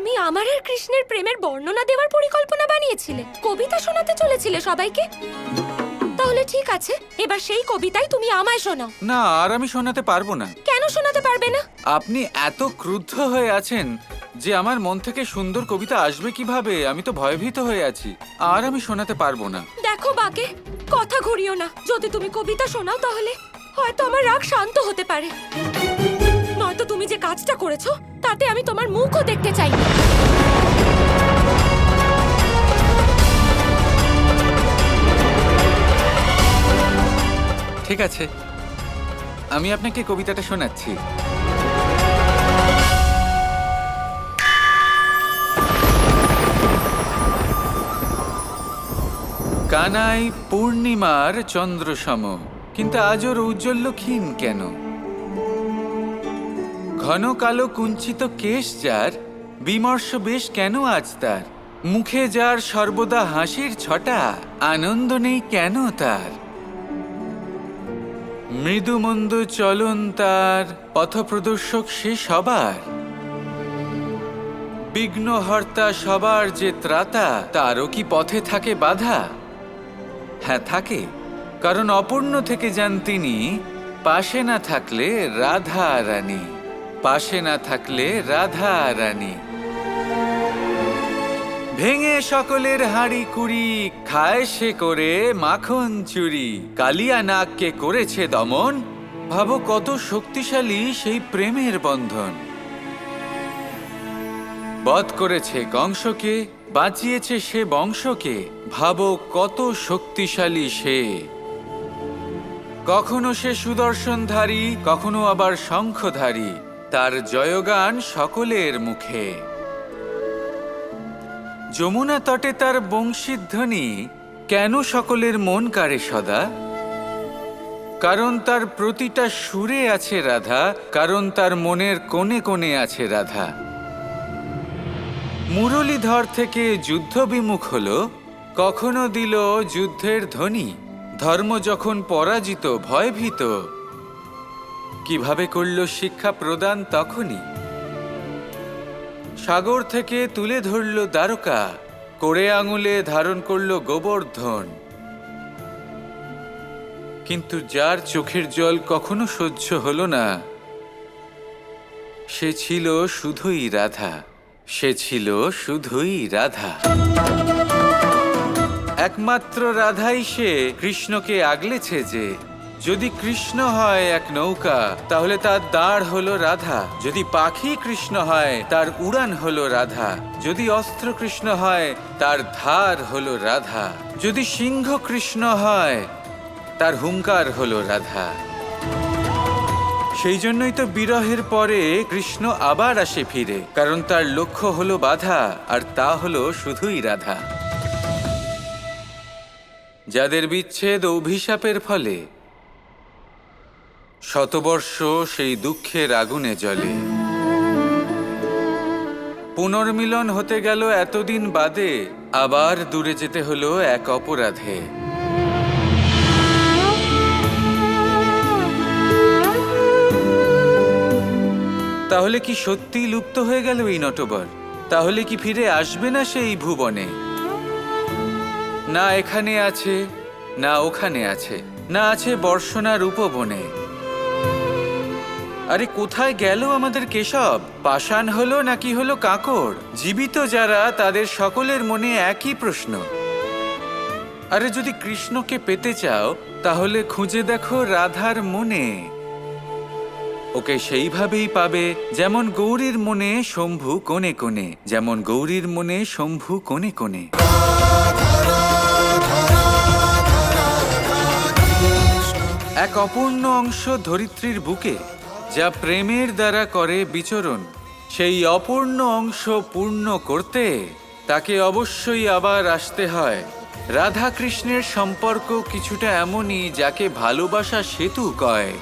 তুমি আমার আর কৃষ্ণের প্রেমের বর্ণনা দেওয়ার পরিকল্পনা বানিয়েছিলে, কবিতা শোনাতে চলেছিলে সবাইকে। তাহলে ঠিক আছে, এবার সেই কবিতাই তুমি আমায় শোনাও। না, আর আমি শোনাতে পারবো না। কেন শোনাতে পারবে না? আপনি এত ক্রুদ্ধ হয়ে আছেন যে আমার মন থেকে সুন্দর কবিতা আসবে কিভাবে, আমি তো ভয়ভীত হয়ে আছি। আর আমি শোনাতে পারবো না। দেখো বাকে, কথা ঘুরিও না। যদি তুমি কবিতা শোনাও তাহলে হয়তো আমার রাগ শান্ত হতে পারে, নয়তো তুমি যে কাজটা করেছো তাতে আমি তোমার মুখও দেখতে চাই না। ঠিক আছে, আমি আপনাকে কবিতাটা শোনাচ্ছি। কানাই পূর্ণিমার চন্দ্রসম, কিন্তু আজ ওর ঔজ্জ্বল্য ক্ষীণ কেন? ঘন কালো কুঞ্চিত কেশ যার, বিমর্ষ বেশ কেন আজ তার? মুখে যার সর্বদা হাসির ছটা, আনন্দ নেই কেন তার? মৃদুমন্দ চলন তার, পথপ্রদর্শক সে সবার, বিঘ্নহর্তা সবার যে ত্রাতা, তারও কি পথে থাকে বাধা? হ্যাঁ থাকে, কারণ অপূর্ণ থেকে যান তিনি, পাশে না থাকলে রাধা রানী, পাশে না থাকলে রাধা রানী। ভেঙে সকলের হাঁড়ি কুড়ি, খায় সে করে মাখন চুরি, কালিয়া নাগকে করেছে দমন, ভাবো কত শক্তিশালী সেই প্রেমের বন্ধন। বধ করেছে কংসকে, বাঁচিয়েছে সে বংশকে, ভাবো কত শক্তিশালী সে। কখনো সে সুদর্শনধারী, কখনো আবার শঙ্খধারী, তার জয়গান সকলের মুখে। যমুনা তটে তার বংশীধ্বনি, কেন সকলের মন কাড়ে সদা? কারণ তার প্রতিটা সুরে আছে রাধা, কারণ তার মনের কোণে কোণে আছে রাধা। মুরলীধর থেকে যুদ্ধ বিমুখ হলো, কখনো দিল যুদ্ধের ধ্বনি, ধর্ম যখন পরাজিত ভয়ভীত, কিভাবে করল শিক্ষা প্রদান তখনই। সাগর থেকে তুলে ধরল দ্বারকা, করে আঙুলে ধারণ করল গোবর্ধন। কিন্তু যার চোখের জল কখনো সহ্য হলো না, সে ছিল শুধুই রাধা, সে ছিল শুধুই রাধা। একমাত্র রাধাই সে কৃষ্ণকে আগলেছে যে, যদি কৃষ্ণ হয় এক নৌকা তাহলে তার দাঁড় হলো রাধা, যদি পাখি কৃষ্ণ হয় তার উড়ান হলো রাধা, যদি অস্ত্র কৃষ্ণ হয় তার ধার হলো রাধা, যদি সিংহ কৃষ্ণ হয় তার হুঙ্কার হলো রাধা। সেই জন্যই তো বিরহের পরে কৃষ্ণ আবার আসে ফিরে, কারণ তার লক্ষ্য হলো বাধা, আর তা হলো শুধুই রাধা। যাদের বিচ্ছেদ অভিশাপের ফলে শতবর্ষ সেই দুঃখের আগুনে জ্বলে, পুনর্মিলন হতে গেল এতদিন বাদে, আবার দূরে যেতে হলো এক অপরাধে। তাহলে কি সত্যি লুপ্ত হয়ে গেল এই নটবর? তাহলে কি ফিরে আসবে না সেই ভুবনে? না এখানে আছে, না ওখানে আছে, না আছে বর্ষণার উপবনে। আরে কোথায় গেল আমাদের কেশব? পাষাণ হলো নাকি হলো কাঁকড়? জীবিত যারা তাদের সকলের মনে একই প্রশ্ন। আরে যদি কৃষ্ণকে পেতে চাও তাহলে খুঁজে দেখো রাধার মনে, ওকে সেইভাবেই পাবে যেমন গৌরীর মনে শম্ভু কোণে কোণে, যেমন গৌরীর মনে শম্ভু কোণে কোণে। এক অপূর্ণ অংশ ধরিত্রীর বুকে, যা প্রেমের দ্বারা করে বিচরণ, সেই অপূর্ণ অংশ পূর্ণ করতে তাকে অবশ্যই আবার আসতে হয়। রাধা কৃষ্ণের সম্পর্ক কিছুটা এমনই, যাকে ভালোবাসা সেতু কয়,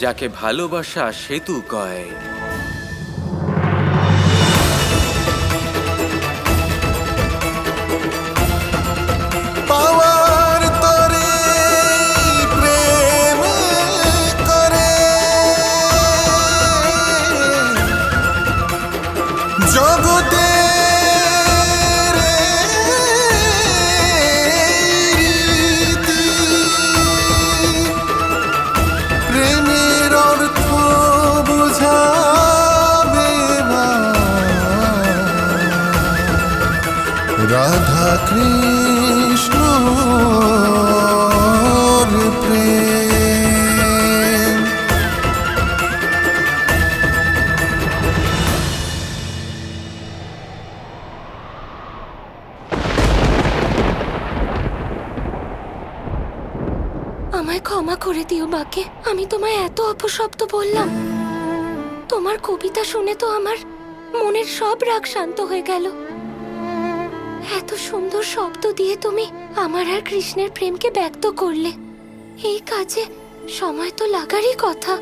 যাকে ভালোবাসা সেতু কয়। জগতে প্রেমের অর্থ বুঝাবে রাধা কৃষ্ণ প্রেম। আমায় ক্ষমা করে দিও বাকে, আমি তোমায় এত অপশব্দ বললাম। তোমার কবিতা শুনে তো আমার মনের সব রাগ শান্ত হয়ে গেল। এত সুন্দর শব্দ দিয়ে তুমি আমার আর কৃষ্ণের প্রেমকে ব্যক্ত করলে। এই কাজে সময় তো লাগারই কথা।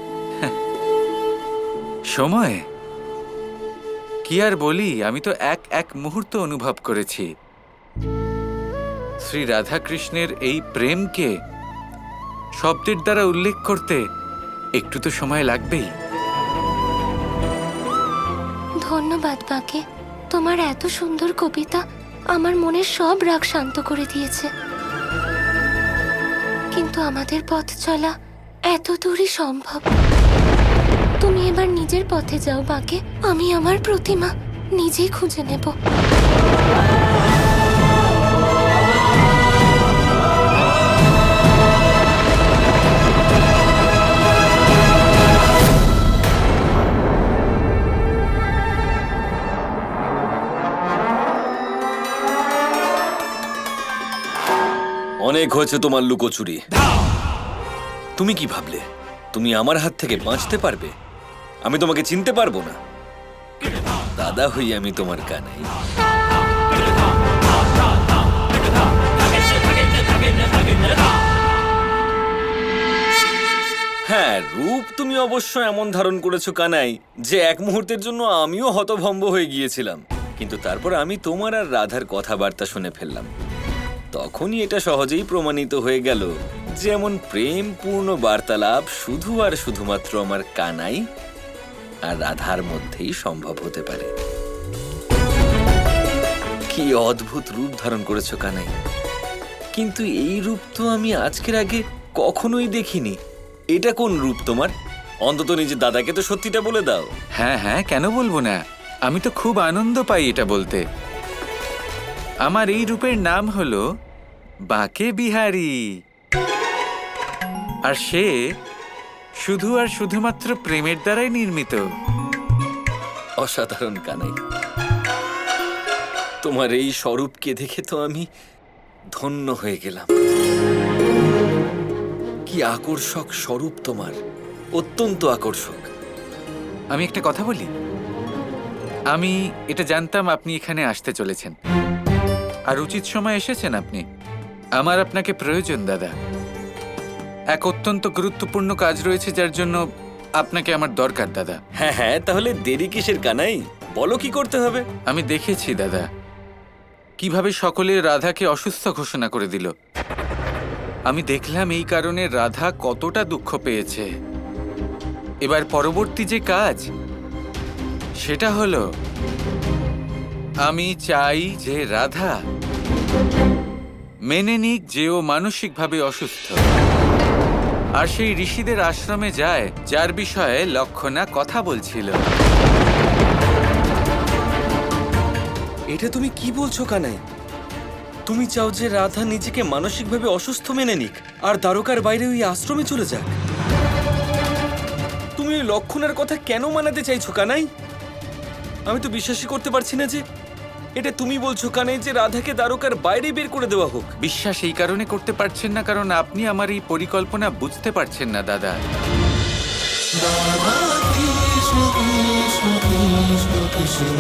সময় কি আর বলি, আমি তো এক এক মুহূর্ত অনুভব করেছি। শ্রী রাধা কৃষ্ণের এই প্রেমকে শব্দের দ্বারা উল্লেখ করতে একটু তো সময় লাগবেই। ধন্যবাদ বাকে, তোমার এত সুন্দর কবিতা আমার মনের সব রাগ শান্ত করে দিয়েছে। কিন্তু আমাদের পথ চলা এত দূরই সম্ভব। তুমি এবার নিজের পথে যাও বাকে, আমি আমার প্রতিমা নিজেই খুঁজে নেব। অনেক হয়েছে তোমার লুকোচুরি। তুমি কি ভাবলে তুমি আমার হাত থেকে বাঁচতে পারবে? আমি তোমাকে চিনতে পারবো না? দাদা হই আমি তোমার কানাই। হ্যাঁ, রূপ তুমি অবশ্য এমন ধারণ করেছো কানাই যে এক মুহূর্তের জন্য আমিও হতভম্ব হয়ে গিয়েছিলাম। কিন্তু তারপর আমি তোমার আর রাধার কথাবার্তা শুনে ফেললাম। তখনই এটা সহজেই প্রমাণিত হয়ে গেল যে এমন প্রেমপূর্ণ বার্তালাপ শুধু আর শুধুমাত্র আমার কানাই আর রাধার মধ্যেই সম্ভব হতে পারে। কি অদ্ভুত রূপ ধারণ করেছো কানাই, কিন্তু এই রূপ তো আমি আজকের আগে কখনোই দেখিনি। এটা কোন রূপ তোমার? অন্তত নিজের দাদাকে তো সত্যিটা বলে দাও। হ্যাঁ হ্যাঁ, কেন বলবো না, আমি তো খুব আনন্দ পাই এটা বলতে। আমার এই রূপের নাম হলো বাকে বিহারী, আর সে শুধু আর শুধুমাত্র প্রেমের দ্বারাই নির্মিত। অসাধারণ কানাই, তোমার এই স্বরূপকে দেখে তো আমি ধন্য হয়ে গেলাম। কি আকর্ষক স্বরূপ তোমার, অত্যন্ত আকর্ষক। আমি একটা কথা বলি, আমি এটা জানতাম আপনি এখানে আসতে চলেছেন, আর উচিত সময় এসেছেন আপনি। আমার আপনাকে প্রয়োজন দাদা। এক অত্যন্ত গুরুত্বপূর্ণ কাজ রয়েছে যার জন্য আপনাকে আমার দরকার দাদা। হ্যাঁ হ্যাঁ, তাহলে দেরি কিসের কানাই, বলো কি করতে হবে। আমি দেখেছি দাদা কিভাবে সকলে রাধাকে অসুস্থ ঘোষণা করে দিল। আমি দেখলাম এই কারণে রাধা কতটা দুঃখ পেয়েছে। এবার পরবর্তী যে কাজ সেটা হলো, আমি চাই যে রাধা মেনে নিক যে ও মানসিকভাবে অসুস্থ, আর সেই ঋষিদের আশ্রমে যায় যার বিষয়ে লক্ষণা কথা বলছিল। এটা তুমি কি বলছো কানাই? তুমি চাও যে রাধা নিজেকে মানসিকভাবে অসুস্থ মেনে নিক আর দ্বারকার বাইরে ওই আশ্রমে চলে যাক? তুমি ওই লক্ষণের কথা কেন মানাতে চাইছো কানাই? আমি তো বিশ্বাসই করতে পারছি না যে এটা তুমি বলছো কানাই যে রাধাকে দ্বারকার বাইরে বের করে দেওয়া হোক। বিশ্বাস এই কারণে করতে পারছেন না কারণ আপনি আমার এই পরিকল্পনা বুঝতে পারছেন না দাদা। কৃষ্ণ কৃষ্ণ কৃষ্ণ কৃষ্ণ